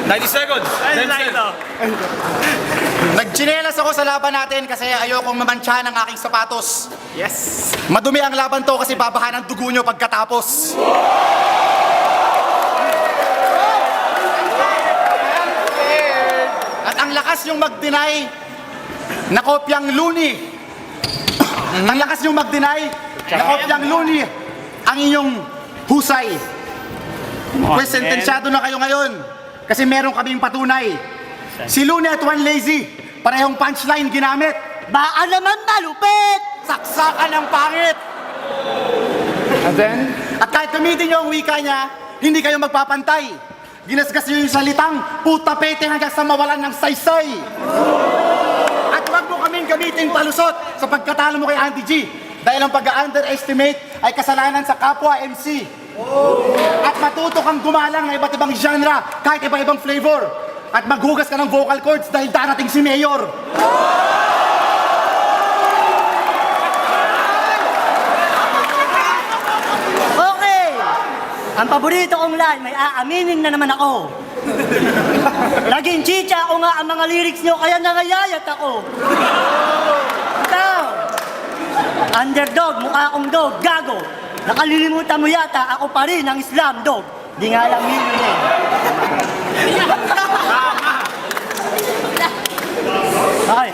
90 seconds. 10 seconds. Nagchinelas ako sa laban natin kasi ayokong mamantsahan ang aking sapatos. Yes. Madumi ang laban to kasi babahan ang dugo nyo pagkatapos. At ang lakas yung mag-deny na kopyang Looney. Ang lakas yung mag-deny na kopyang Looney ang inyong husay. Pues sentensyado na kayo ngayon kasi meron kaming patunay. Si Looney at One Lazy, parehong punchline ginamit. Baka naman malupit! Saksakan ang pangit! And then? At kahit gamitin nyo ang wika niya, hindi kayo magpapantay. Ginasgas nyo yung salitang putapete hanggang sa mawalan ng saysay. At huwag mo kaming gamitin palusot sa pagkatalo mo kay Andy G. Dahil ang pag-underestimate ay kasalanan sa kapwa MC. At matuto kang gumalang ng iba't ibang genre, kahit iba-ibang flavor. At maghugas ka ng vocal cords dahil darating si Mayor. Okay! Ang paborito kong line, may aaminin na naman ako. Naging chicha ako nga ang mga lyrics nyo, kaya nangayayat ako. Ito! Underdog, mukha akong dog, gago. Nakalilimutan mo yata, ako pa rin ang Islam dog. Di nga lang yun eh. Okay.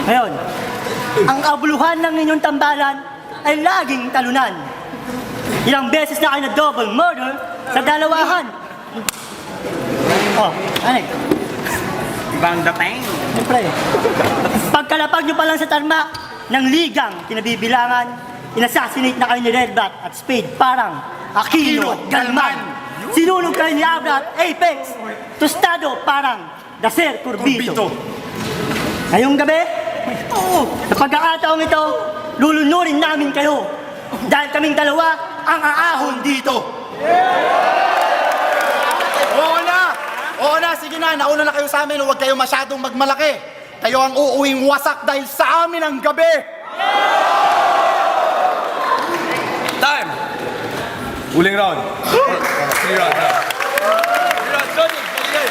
Ngayon, ang kabuluhan ng inyong tambalan ay laging talunan. Ilang beses na kayo na double murder sa dalawahan. Oh, ano eh? Ibang dating. Siyempre. Pagkalapag nyo pa lang sa tarmac ng ligang kinabibilangan, inassassinate na kayo ni Redbat at Spade parang Aquino at Galman. Sinunog kayo ni Abra at Apex, Tostado parang Dacer Curbito. Ngayong gabi, sa pagkakataong ito, lulunurin namin kayo dahil kaming dalawa ang aahon dito. Oo na, sige na, nauna na kayo sa amin, huwag kayo masyadong magmalaki. Kayo ang uuwing wasak dahil sa amin ang gabi. Time. Huling round. 3 rounds. 3 rounds. Johnny, Johnny.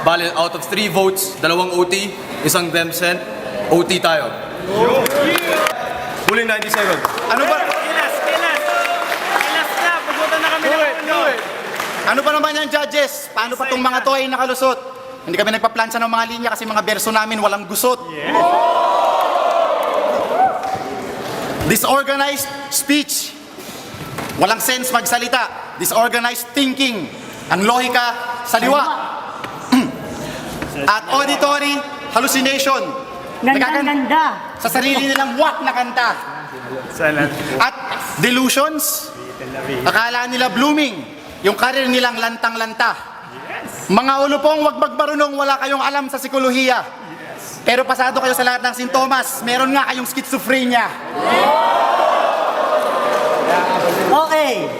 Bale, out of 3 votes, 2 OT, 1 them sent, OT tayo. Huling 90 seconds. Ano ba? Kilas na. Pugutan na kami ng ano. Ano ba naman yan, judges? Paano pa itong mga to ay nakalusot? Hindi kami nagpaplansya ng mga linya kasi mga verso namin walang gusot. Disorganized speech. Walang sense magsalita. Disorganized thinking. Ang lohika sa liwa. At auditory hallucination. Ganda-ganda. Sa sarili nilang wak na kanta. At delusions. Akala nila blooming. Yung karir nilang lantang-lanta. Mga ulupong wag magmarunong, wala kayong alam sa psikolohiya. Pero pasado kayo sa lahat ng sintomas, meron nga kayong schizophrenia. Okay.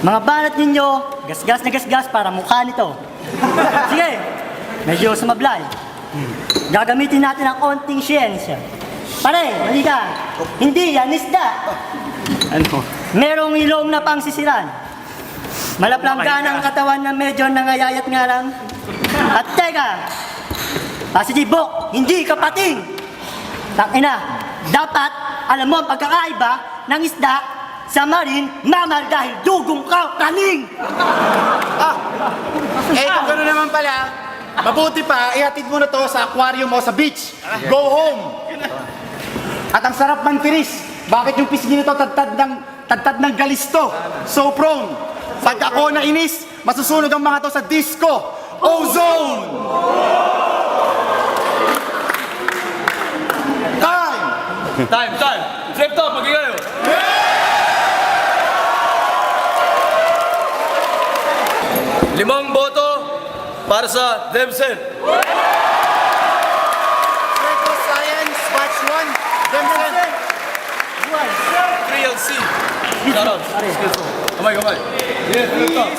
Mga banat ninyo, gasgas na gasgas para mukha nito. Sige, medyo sumablay. Gagamitin natin ang konting siyensya. Pare, mali ka. Hindi yan isda. Ano? Merong ilong na pangsisiran. Malaplangan ang katawan na medyo nangayayat nga lang. At teka, si Jibok, hindi ka pating. Tangina, dapat alam mo ang pagkakaiba ng isda sa marine mammal dahil dugong ka kaning. Kung gano'n naman pala, mabuti pa, ihatid mo na to sa aquarium mo sa beach. Go home! At ang sarap man tiris, bakit yung pisngi nito tadtad ng galisto? So prone. Pag ako nainis, masusunog ang mga to sa disco. Ozone! Time! Time. Flip top, magiging kayo. Limang boto para sa them sent. Circle Science, batch 1, Demsen. 3LC. Shout out. Kamay. Yes, flip top.